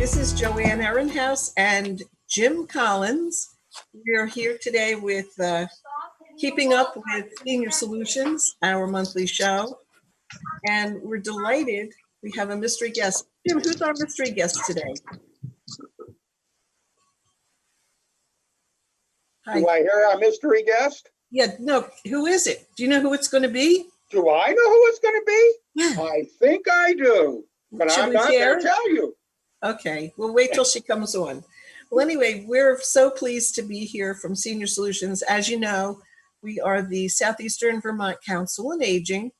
This is Joann Ehrenhaus and Jim Collins. We are here today with Keeping Up with Senior Solutions, our monthly show. And we're delighted we have a mystery guest. Jim, who's our mystery guest today? Hi. Do I hear a mystery guest? Yeah, no, who is it? Do you know who it's going to be? Do I know who it's going to be? Yeah. I think I do, but Should I'm we not share? going to tell you. Okay, we'll wait till she comes on. Well, anyway, we're so pleased to be here from Senior Solutions. As you know, we are the Southeastern Vermont Council on Aging,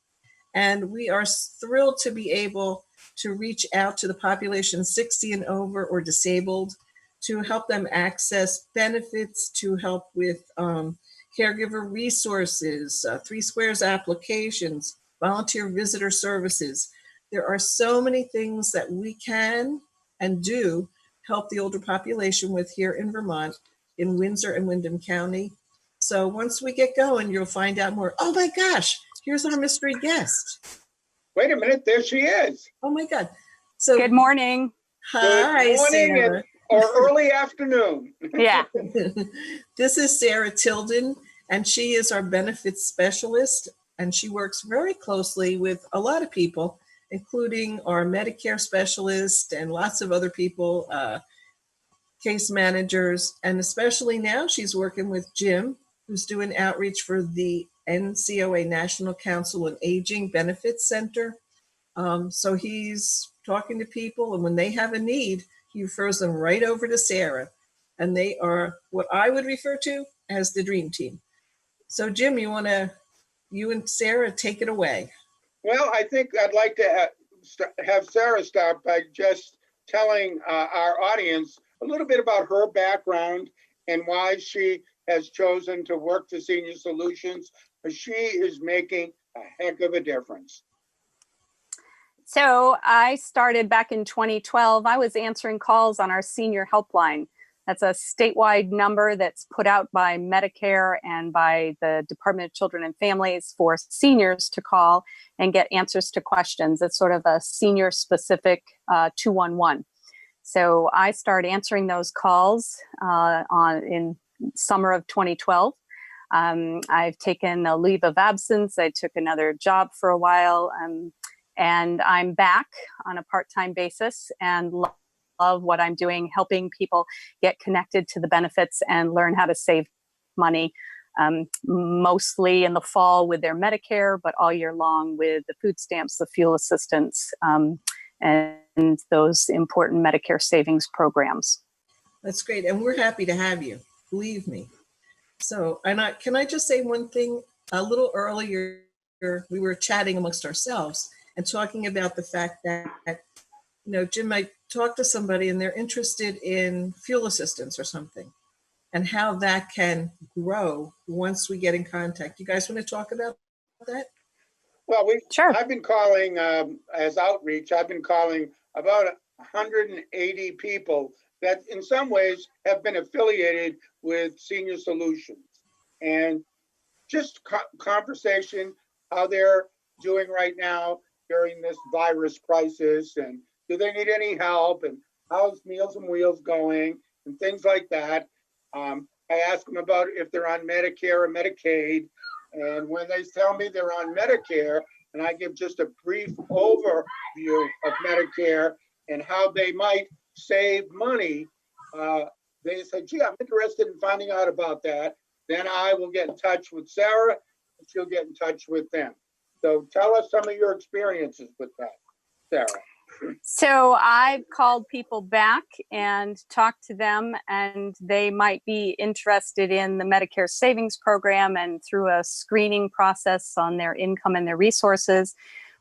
and we are thrilled to be able to reach out to the population 60 and over or disabled to help them access benefits, to help with caregiver resources, 3 Squares applications, volunteer visitor services. There are so many things that we can and do help the older population with here in Vermont, in Windsor and Windham County. So once we get going, you'll find out more. Oh my gosh, here's our mystery guest. Wait a minute, there she is. Oh my God. So good morning. Hi, Good morning Sarah. or early afternoon. Yeah. This is Sarah Tilden, and she is our benefits specialist, and she works very closely with a lot of people, including our Medicare specialist and lots of other people, case managers, and especially now she's working with Jim, who's doing outreach for the NCOA, National Council on Aging Benefits Center. So he's talking to people, and when they have a need, he refers them right over to Sarah, and they are what I would refer to as the dream team. So Jim, you and Sarah take it away. Well, I think I'd like to have Sarah start by just telling our audience a little bit about her background and why she has chosen to work for Senior Solutions, because she is making a heck of a difference. So I started back in 2012. I was answering calls on our senior helpline. That's a statewide number that's put out by Medicare and by the Department of Children and Families for seniors to call and get answers to questions. It's sort of a senior specific 211. So I started answering those calls in summer of 2012. I've taken a leave of absence. I took another job for a while, and I'm back on a part-time basis and love what I'm doing, helping people get connected to the benefits and learn how to save money, mostly in the fall with their Medicare, but all year long with the food stamps, the fuel assistance, and those important Medicare savings programs. That's great. And we're happy to have you, believe me. So, can I just say one thing? A little earlier, we were chatting amongst ourselves and talking about the fact that, Jim might talk to somebody and they're interested in fuel assistance or something, and how that can grow once we get in contact. You guys want to talk about that? Well, Sure. I've been calling as outreach. I've been calling about 180 people that in some ways have been affiliated with Senior Solutions, and just conversation, how they're doing right now during this virus crisis, and do they need any help, and how's Meals on Wheels going, and things like that. I ask them about if they're on Medicare or Medicaid, and when they tell me they're on Medicare, and I give just a brief overview of Medicare and how they might save money, they say, gee, I'm interested in finding out about that. Then I will get in touch with Sarah, and she'll get in touch with them. So tell us some of your experiences with that, Sarah. So I've called people back and talked to them, and they might be interested in the Medicare savings program, and through a screening process on their income and their resources,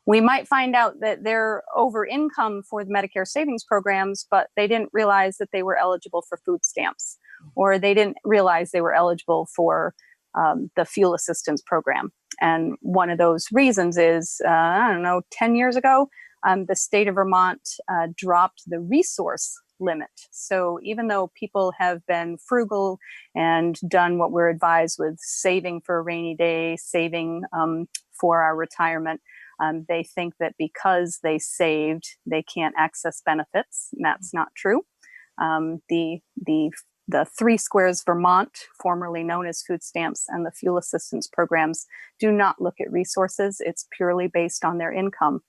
we might find out that they're over income for the Medicare savings programs, but they didn't realize that they were eligible for food stamps, or they didn't realize they were eligible for the fuel assistance program. And one of those reasons is, 10 years ago, the state of Vermont dropped the resource limit. So even though people have been frugal and done what we're advised with saving for a rainy day, saving for our retirement, They think that because they saved, they can't access benefits, and that's not true. The Three Squares Vermont, formerly known as food stamps, and the fuel assistance programs do not look at resources. It's purely based on their income.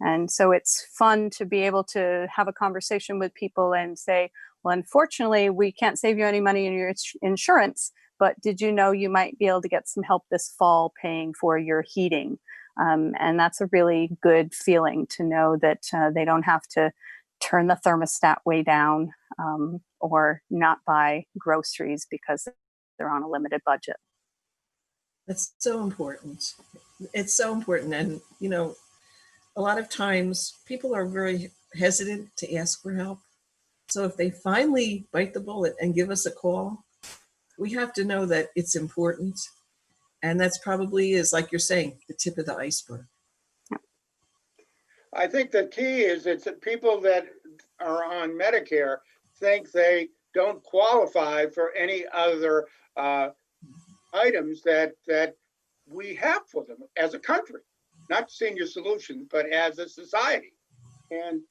And so it's fun to be able to have a conversation with people and say, well, unfortunately, we can't save you any money in your insurance, but did you know you might be able to get some help this fall paying for your heating? And that's a really good feeling to know that they don't have to turn the thermostat way down or not buy groceries because they're on a limited budget. That's so important. It's so important. And, you know, a lot of times people are very hesitant to ask for help. So if they finally bite the bullet and give us a call, we have to know that it's important. And that's probably is, like you're saying, the tip of the iceberg. I think the key is it's that people that are on Medicare think they don't qualify for any other items that we have for them as a country, not Senior Solutions, but as a society. And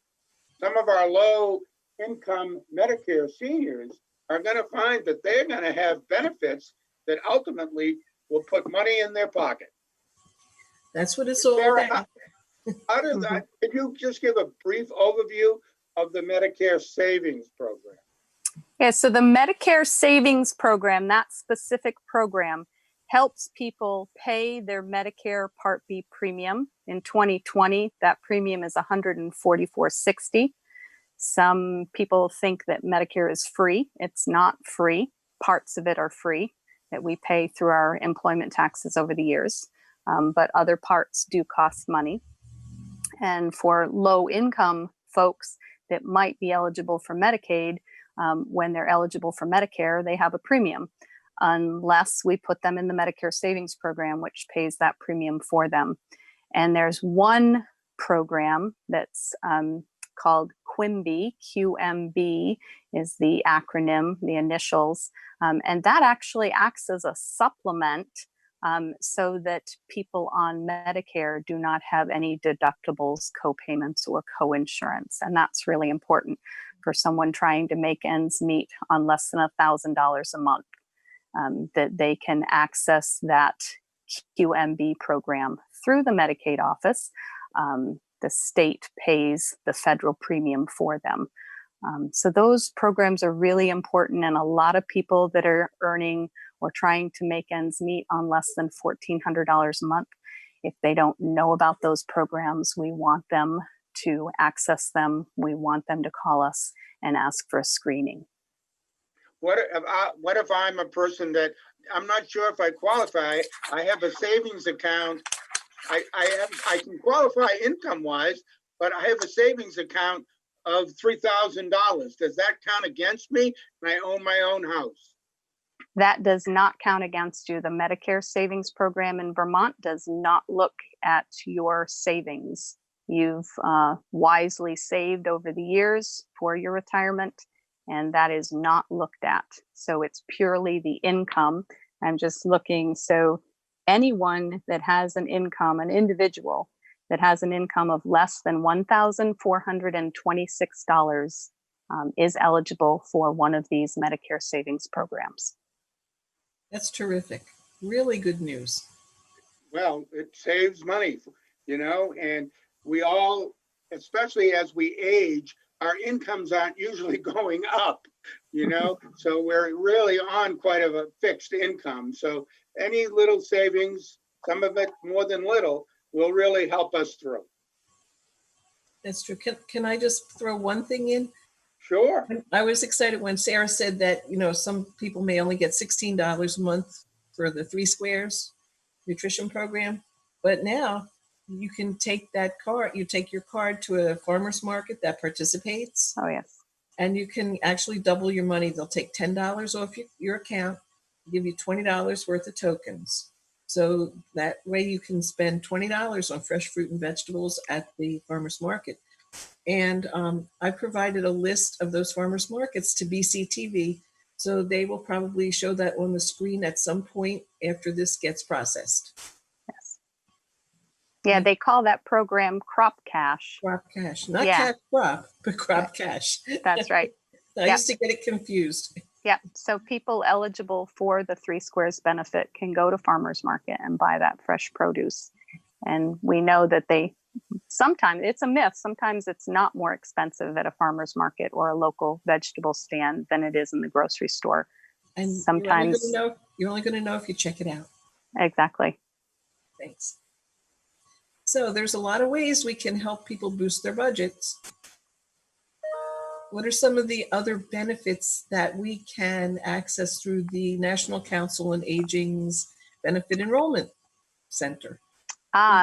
some of our low income Medicare seniors are going to find that they're going to have benefits that ultimately will put money in their pocket. That's what it's all Sarah, about. how does that, could you just give a brief overview of the Medicare Savings Program? Yeah, so the Medicare Savings Program, that specific program, helps people pay their Medicare Part B premium. In 2020, that premium is $144.60. Some people think that Medicare is free. It's not free. Parts of it are free that we pay through our employment taxes over the years, but other parts do cost money. And for low income folks that might be eligible for Medicaid, when they're eligible for Medicare, they have a premium unless we put them in the Medicare Savings Program, which pays that premium for them. And there's one program that's called QMB. QMB is the acronym, the initials. And that actually acts as a supplement so that people on Medicare do not have any deductibles, co-payments, or co-insurance. And that's really important for someone trying to make ends meet on less than $1,000 a month, that they can access that QMB program through the Medicaid office. The state pays the federal premium for them. So those programs are really important, and a lot of people that are earning or trying to make ends meet on less than $1,400 a month, if they don't know about those programs, we want them to access them. We want them to call us and ask for a screening. What if I'm a person that I'm not sure if I qualify? I have a savings account. I can qualify income wise, but I have a savings account of $3,000. Does that count against me? And I own my own house. That does not count against you. The Medicare Savings Program in Vermont does not look at your savings. You've wisely saved over the years for your retirement, and that is not looked at. So it's purely the income. I'm just looking. So anyone that has an income, an individual that has an income of less than $1,426 is eligible for one of these Medicare savings programs. That's terrific. Really good news. Well, it saves money, you know, and we all, especially as we age, our incomes aren't usually going up, you know, so we're really on quite a fixed income. So any little savings, some of it more than little, will really help us through. That's true. Can I just throw one thing in? Sure. I was excited when Sarah said that, you know, some people may only get $16 a month for the Three Squares nutrition program. But now you can take that card, you take your card to a farmer's market that participates. Oh, yes. And you can actually double your money. They'll take $10 off your account, give you $20 worth of tokens. So that way you can spend $20 on fresh fruit and vegetables at the farmer's market. And I provided a list of those farmers markets to BCTV, so they will probably show that on the screen at some point after this gets processed. Yes. Yeah, they call that program Crop Cash. Crop cash, not Yeah. cash crop, but crop cash. That's right. I Yep. used to get it confused. Yeah. So people eligible for the 3 Squares benefit can go to farmers market and buy that fresh produce. And we know that sometimes it's a myth. Sometimes it's not more expensive at a farmer's market or a local vegetable stand than it is in the grocery store. And Sometimes you're only going to know if you check it out. Exactly. Thanks. So there's a lot of ways we can help people boost their budgets. What are some of the other benefits that we can access through the National Council on Aging's Benefit Enrollment Center?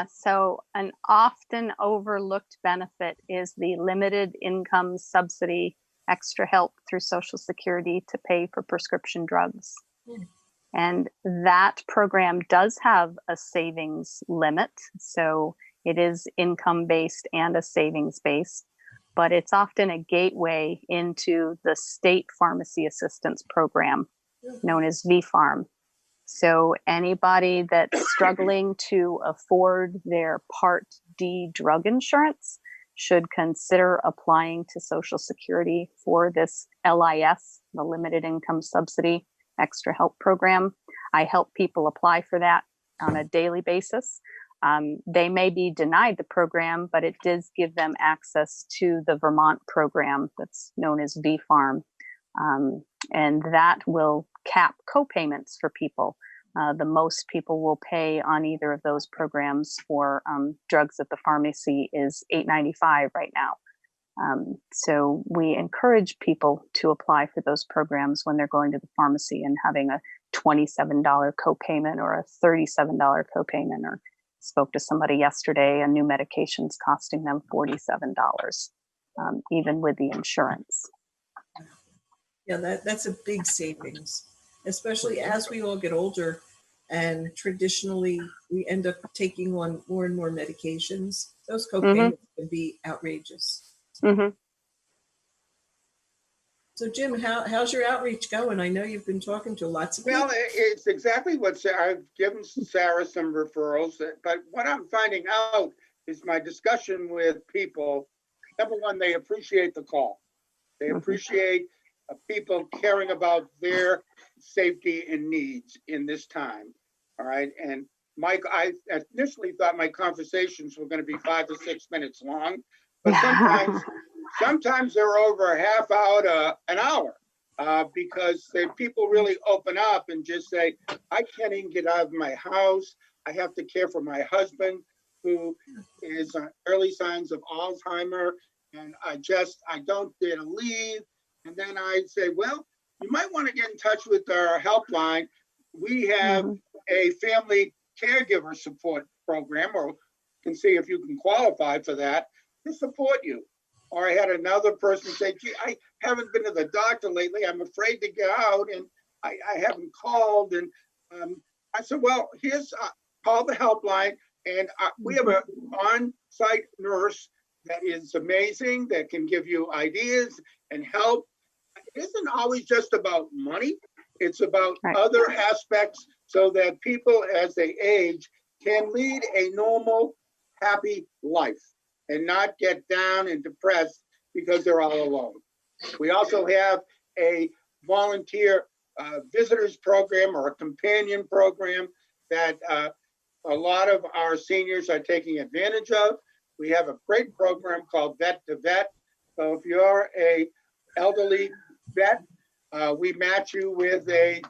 So an often overlooked benefit is the limited income subsidy extra help through Social Security to pay for prescription drugs. And that program does have a savings limit. So it is income based and a savings based, but it's often a gateway into the state pharmacy assistance program known as VFARM. So anybody that's struggling to afford their Part D drug insurance should consider applying to Social Security for this LIS, the Limited Income Subsidy Extra Help Program. I help people apply for that on a daily basis. They may be denied the program, but it does give them access to the Vermont program that's known as VFARM. And that will cap co-payments for people. The most people will pay on either of those programs for drugs at the pharmacy is $8.95 right now. So we encourage people to apply for those programs when they're going to the pharmacy and having a $27 copayment or a $37 copayment. Or spoke to somebody yesterday, a new medication's costing them $47, even with the insurance. Yeah, that's a big savings, especially as we all get older, and traditionally we end up taking on more and more medications. Those co-payments can be outrageous. So Jim, how's your outreach going? I know you've been talking to lots of people. Well, it's exactly what I've given Sarah some referrals, but what I'm finding out is my discussion with people. Number one, they appreciate the call. They appreciate people caring about their safety and needs in this time. All right. And Mike, I initially thought my conversations were going to be 5 to 6 minutes long, but sometimes they're over a half hour to an hour because people really open up and just say, I can't even get out of my house. I have to care for my husband who is early signs of Alzheimer's, and I don't dare to leave. And then I say, well, you might want to get in touch with our helpline. We have a family caregiver support program, or can see if you can qualify for that, to support you. Or I had another person say, gee, I haven't been to the doctor lately. I'm afraid to get out, and I haven't called. And I said, well, call the helpline. And we have an on-site nurse that is amazing, that can give you ideas and help. It isn't always just about money. It's about other aspects so that people, as they age, can lead a normal, happy life and not get down and depressed because they're all alone. We also have a volunteer visitors program, or a companion program, that a lot of our seniors are taking advantage of. We have a great program called Vet to Vet. So if you're a elderly vet, we match you with a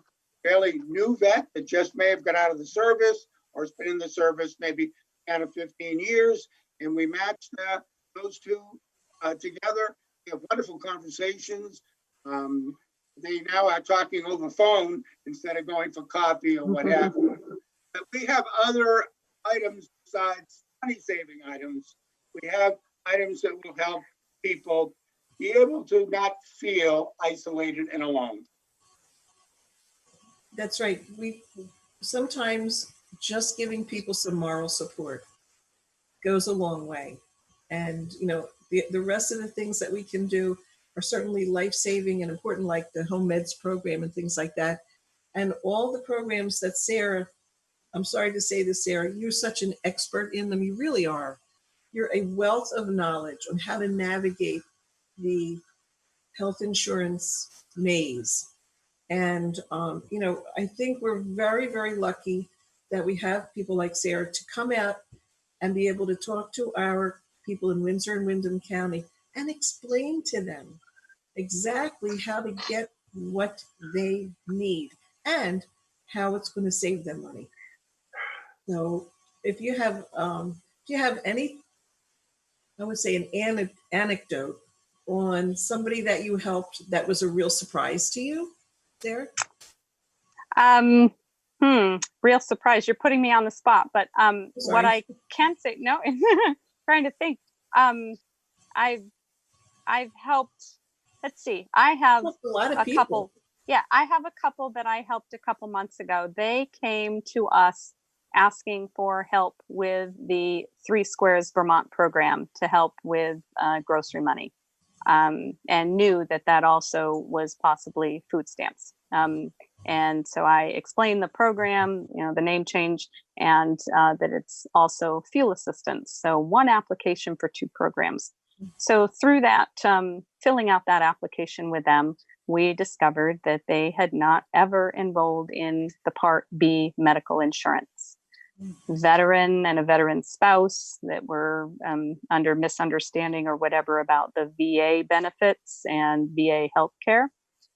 fairly new vet that just may have got out of the service or has been in the service maybe 10 or 15 years. And we match those two together. We have wonderful conversations. They now are talking over phone instead of going for coffee or what have you. But we have other items besides money-saving items. We have items that will help people be able to not feel isolated and alone. That's right. We sometimes just giving people some moral support goes a long way. And, the rest of the things that we can do are certainly life-saving and important, like the home meds program and things like that. And all the programs that Sarah I'm sorry to say this, Sarah, you're such an expert in them. You really are. You're a wealth of knowledge on how to navigate the health insurance maze. And, I think we're very, very lucky that we have people like Sarah to come out and be able to talk to our people in Windsor and Windham County and explain to them exactly how to get what they need and how it's going to save them money. So if you have, any, I would say an anecdote on somebody that you helped that was a real surprise to you, Sarah? Real surprise. You're putting me on the spot, but what Sorry. I can say, no, trying to think. I've helped. Let's see. I have A lot of a people. couple. Yeah, I have a couple that I helped a couple months ago. They came to us asking for help with the Three Squares Vermont program to help with grocery money, and knew that that also was possibly food stamps. And so I explained the program, the name change, and that it's also fuel assistance. So one application for two programs. So through that, filling out that application with them, we discovered that they had not ever enrolled in the Part B medical insurance. Veteran and a veteran spouse that were under misunderstanding or whatever about the VA benefits and VA healthcare.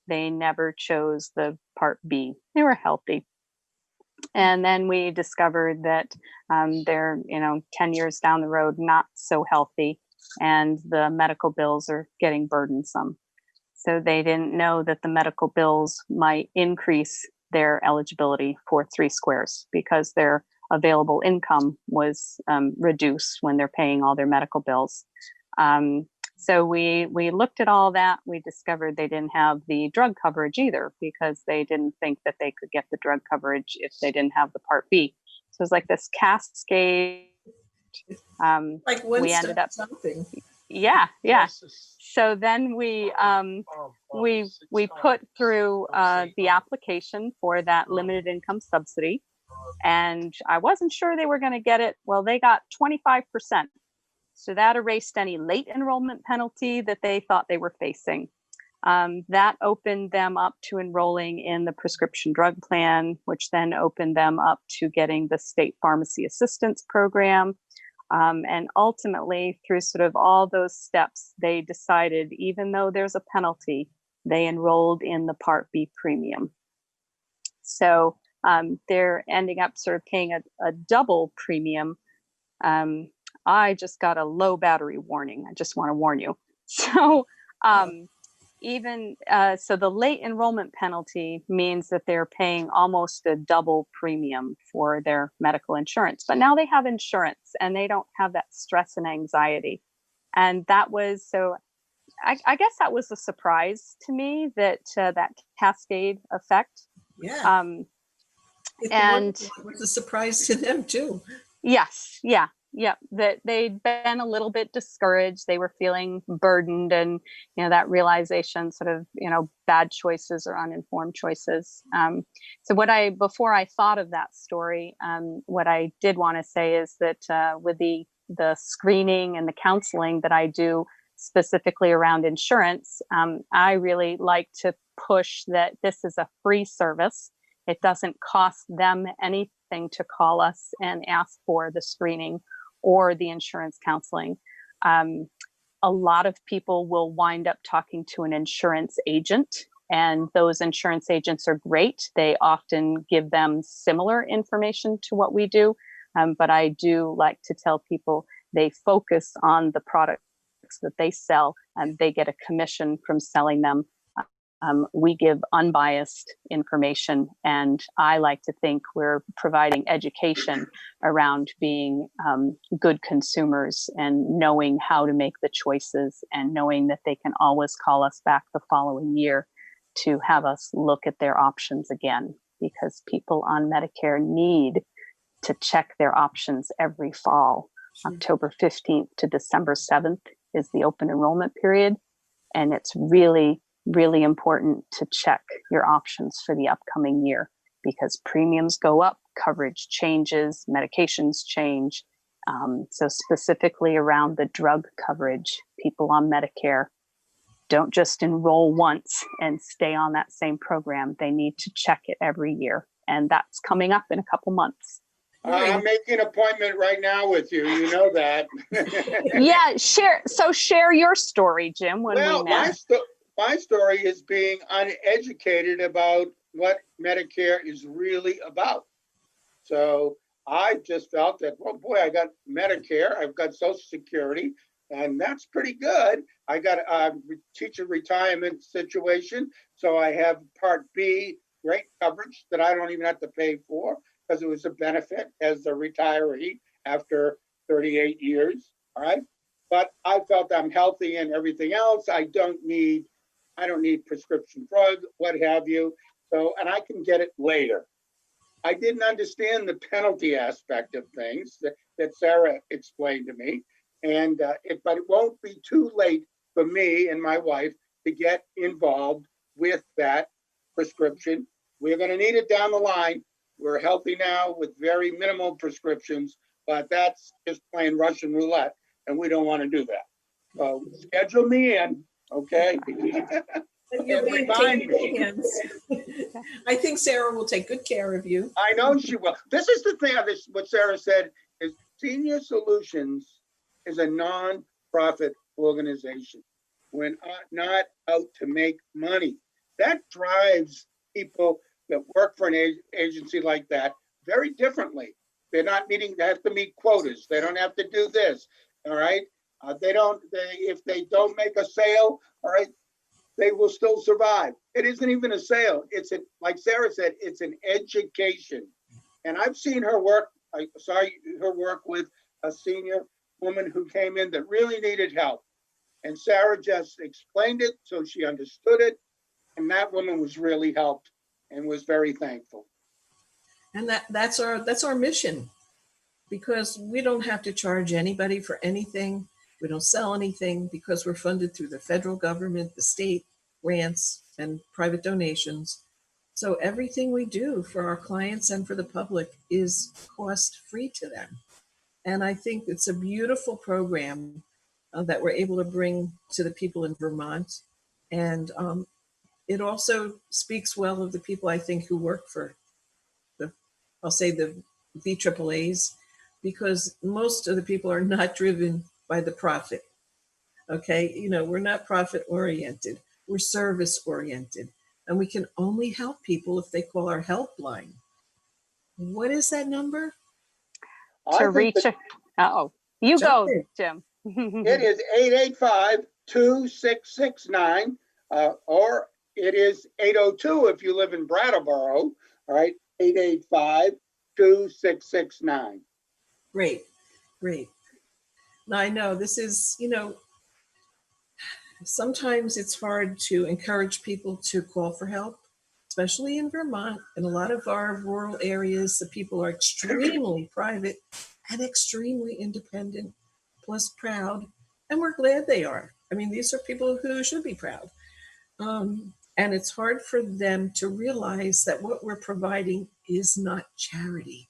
They never chose the Part B. They were healthy. And then we discovered that they're, 10 years down the road, not so healthy, and the medical bills are getting burdensome. So they didn't know that the medical bills might increase their eligibility for Three Squares because their available income was reduced when they're paying all their medical bills. So we looked at all that. We discovered they didn't have the drug coverage either because they didn't think that they could get the drug coverage if they didn't have the Part B. So it was like this cascade. Like one we step ended up something. Yeah. So then we put through the application for that limited income subsidy, and I wasn't sure they were going to get it. Well, they got 25%. So that erased any late enrollment penalty that they thought they were facing. That opened them up to enrolling in the prescription drug plan, which then opened them up to getting the state pharmacy assistance program. And ultimately, through sort of all those steps, they decided, even though there's a penalty, they enrolled in the Part B premium. So they're ending up sort of paying a double premium. I just got a low battery warning. I just want to warn you. So so the late enrollment penalty means that they're paying almost a double premium for their medical insurance. But now they have insurance and they don't have that stress and anxiety. And that was I guess that was a surprise to me, that that cascade effect. Yeah. And it was a surprise to them too. Yes. Yeah. That they'd been a little bit discouraged. They were feeling burdened, and that realization, sort of bad choices or uninformed choices. So before I thought of that story, what I did want to say is that with the screening and the counseling that I do specifically around insurance, I really like to push that this is a free service. It doesn't cost them anything to call us and ask for the screening or the insurance counseling. A lot of people will wind up talking to an insurance agent, and those insurance agents are great. They often give them similar information to what we do. But I do like to tell people they focus on the products that they sell, and they get a commission from selling them. We give unbiased information, and I like to think we're providing education around being good consumers and knowing how to make the choices, and knowing that they can always call us back the following year to have us look at their options again, because people on Medicare need to check their options every fall. October 15th to December 7th is the open enrollment period, and it's really important to check your options for the upcoming year, because premiums go up, coverage changes, medications change. So specifically around the drug coverage, people on Medicare don't just enroll once and stay on that same program. They need to check it every year. And that's coming up in a couple months. I'm making an appointment right now with you. You know that. Yeah, share your story, Jim, when Well, we met. my story is being uneducated about what Medicare is really about. So I just felt that, well, boy, I got Medicare, I've got Social Security, and that's pretty good. I got a teacher retirement situation, so I have Part B, great coverage that I don't even have to pay for because it was a benefit as a retiree after 38 years. All right. But I felt I'm healthy and everything else. I don't need prescription drug, what have you. So, and I can get it later. I didn't understand the penalty aspect of things that Sarah explained to me. And but it won't be too late for me and my wife to get involved with that prescription. We're going to need it down the line. We're healthy now with very minimal prescriptions, but that's just plain Russian roulette, and we don't want to do that. So schedule me in, okay? You'll be in capable hands. I think Sarah will take good care of you. I know she will. This is the thing, what Sarah said is Senior Solutions is a non-profit organization. We're not out to make money. That drives people that work for an agency like that very differently. They're not meeting, they have to meet quotas. They don't have to do this, all right? If they don't make a sale, all right, they will still survive. It isn't even a sale. Like Sarah said, it's an education. And I've seen her work. I saw her work with a senior woman who came in that really needed help. And Sarah just explained it so she understood it. And that woman was really helped and was very thankful. And that's our mission, because we don't have to charge anybody for anything. We don't sell anything because we're funded through the federal government, the state grants, and private donations. So everything we do for our clients and for the public is cost free to them. And I think it's a beautiful program that we're able to bring to the people in Vermont. And it also speaks well of the people, I think, who work for I'll say the VAAAs, because most of the people are not driven by the profit. Okay, we're not profit oriented, we're service oriented, and we can only help people if they call our helpline. What is that number? To reach you Jump go, in. Jim. It is 885-2669, or it is 802 if you live in Brattleboro, all right, 885-2669. Great. Now I know this is, sometimes it's hard to encourage people to call for help, especially in Vermont. In a lot of our rural areas, the people are extremely private and extremely independent, plus proud, and we're glad they are. I mean, these are people who should be proud. And it's hard for them to realize that what we're providing is not charity.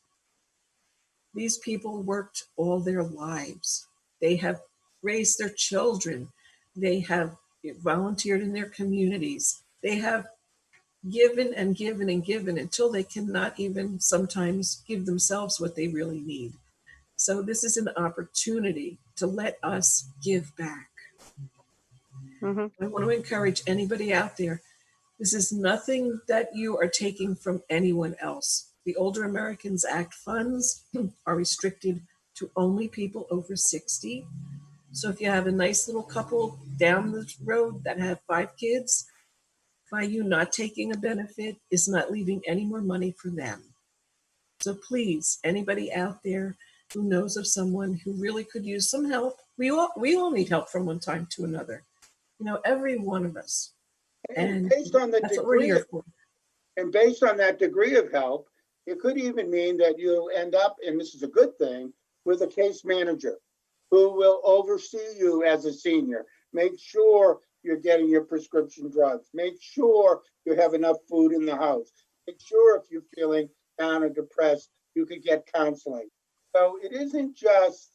These people worked all their lives. They have raised their children. They have volunteered in their communities. They have given and given and given until they cannot even sometimes give themselves what they really need. So this is an opportunity to let us give back. Mm-hmm. I want to encourage anybody out there. This is nothing that you are taking from anyone else. The Older Americans Act funds are restricted to only people over 60. So if you have a nice little couple down the road that have 5 kids, by you not taking a benefit is not leaving any more money for them. So please, anybody out there who knows of someone who really could use some help, we all need help from one time to another. Every one of us. And based on the that's what we're here for. And based on that degree of help, it could even mean that you'll end up, and this is a good thing, with a case manager who will oversee you as a senior. Make sure you're getting your prescription drugs. Make sure you have enough food in the house. Make sure if you're feeling down or depressed, you could get counseling. So it isn't just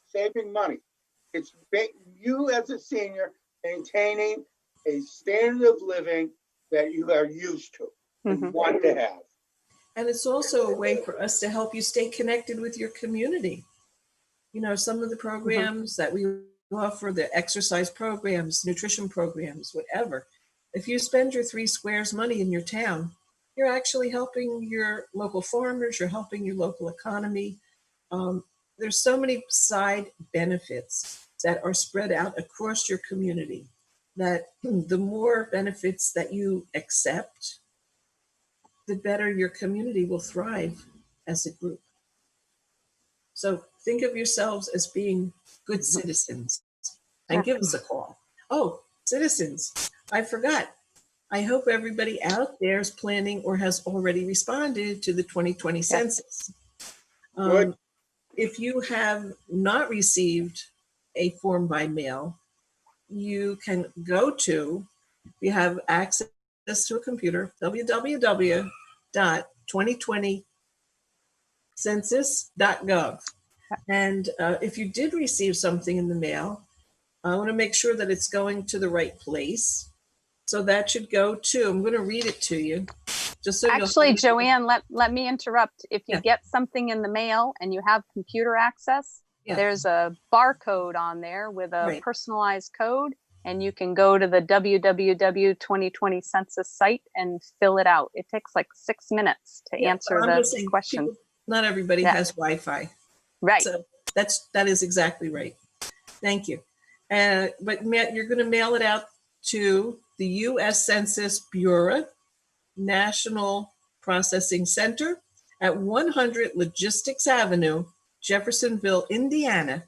saving money. It's you as a senior maintaining a standard of living that you are used to and want to have. And it's also a way for us to help you stay connected with your community. You know, some of the programs that we offer, the exercise programs, nutrition programs, whatever. If you spend your 3 squares money in your town, you're actually helping your local farmers, you're helping your local economy. There's so many side benefits that are spread out across your community that the more benefits that you accept, the better your community will thrive as a group. So think of yourselves as being good citizens and give us a call. Oh, citizens, I forgot. I hope everybody out there is planning or has already responded to the 2020 census. Good. If you have not received a form by mail, you can go to, you have access to a computer, www.2020census.gov. And if you did receive something in the mail, I want to make sure that it's going to the right place. So that should go to, I'm going to read it to you. Just so Actually, Joanne, let me interrupt. If you get something in the mail and you have computer access, there's a barcode on there with a personalized code, and you can go to the www 2020 census site and fill it out. It takes like 6 minutes to answer the question. People, not everybody has Wi-Fi. Right. So that is exactly right. Thank you. But you're going to mail it out to the U.S. Census Bureau, National Processing Center at 100 Logistics Avenue, Jeffersonville, Indiana,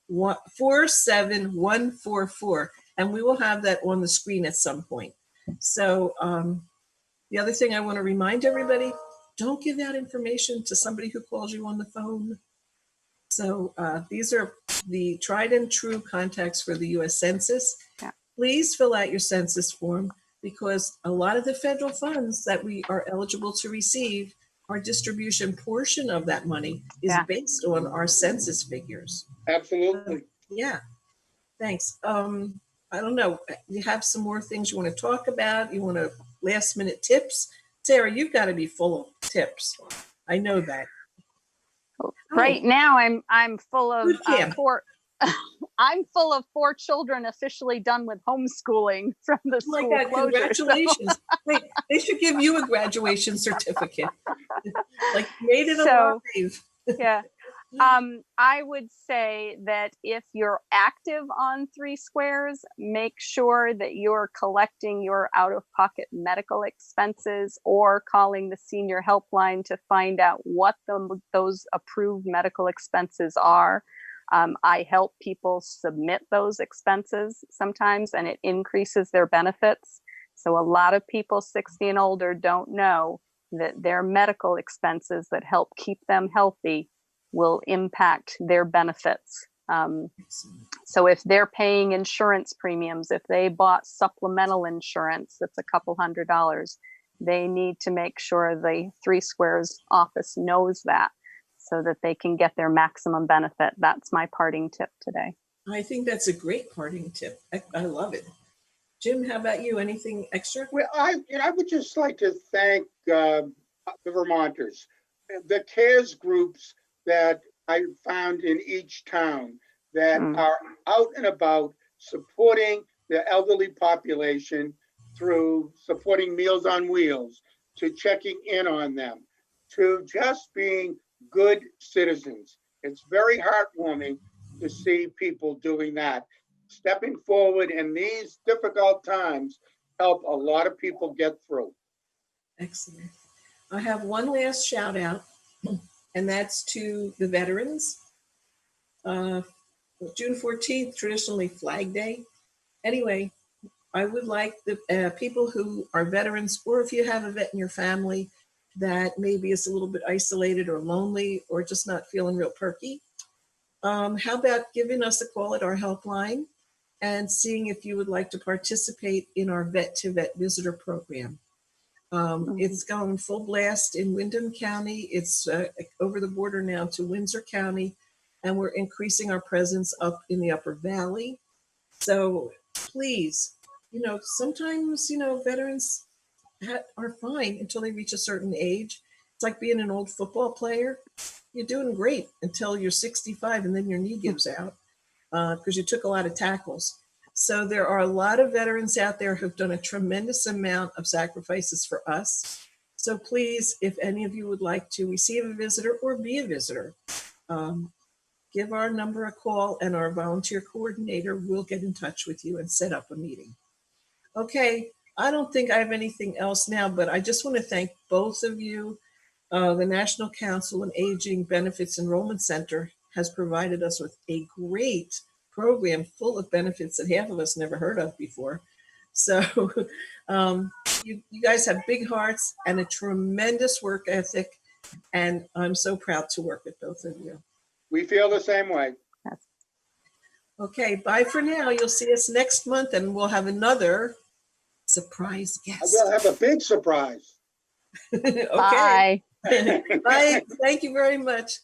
47144. And we will have that on the screen at some point. So the other thing I want to remind everybody, don't give out information to somebody who calls you on the phone. So these are the tried and true contacts for the U.S. Census. Please fill out your census form, because a lot of the federal funds that we are eligible to receive, our distribution portion of that money is based on our census figures. Absolutely. Thanks. I don't know. You have some more things you want to talk about? You want to last minute tips? Sarah, you've got to be full of tips. I know that. Right now, I'm full of 4. I'm full of 4 children officially done with homeschooling from the school closure. Congratulations! Wait, they should give you a graduation certificate, like made it alive. I would say that if you're active on 3 squares, make sure that you're collecting your out-of-pocket medical expenses or calling the senior helpline to find out what those approved medical expenses are. I help people submit those expenses sometimes, and it increases their benefits. So a lot of people 60 and older don't know that their medical expenses that help keep them healthy will impact their benefits. So if they're paying insurance premiums, if they bought supplemental insurance, that's a couple $100s, they need to make sure the 3 Squares office knows that, so that they can get their maximum benefit. That's my parting tip today. I think that's a great parting tip. I love it. Jim, how about you? Anything extra? Well, I would just like to thank the Vermonters, the CARES groups that I found in each town that are out and about supporting the elderly population through supporting Meals on Wheels, to checking in on them, to just being good citizens. It's very heartwarming to see people doing that, stepping forward in these difficult times, help a lot of people get through. Excellent. I have one last shout out, and that's to the veterans. June 14th, traditionally Flag Day. Anyway, I would like the people who are veterans, or if you have a vet in your family that maybe is a little bit isolated or lonely or just not feeling real perky, how about giving us a call at our helpline and seeing if you would like to participate in our vet to vet visitor program. It's going full blast in Windham County. It's over the border now to Windsor County, and we're increasing our presence up in the Upper Valley. So please, sometimes, veterans are fine until they reach a certain age. It's like being an old football player. You're doing great until you're 65 and then your knee gives out because you took a lot of tackles. So there are a lot of veterans out there who've done a tremendous amount of sacrifices for us. So please, if any of you would like to receive a visitor or be a visitor, give our number a call and our volunteer coordinator will get in touch with you and set up a meeting. Okay, I don't think I have anything else now, but I just want to thank both of you. The National Council on Aging Benefits Enrollment Center has provided us with a great program full of benefits that half of us never heard of before. So you guys have big hearts and a tremendous work ethic, and I'm so proud to work with both of you. We feel the same way. Okay, bye for now. You'll see us next month, and we'll have another surprise guest. We'll have a big surprise. Okay. Bye. Bye. Thank you very much.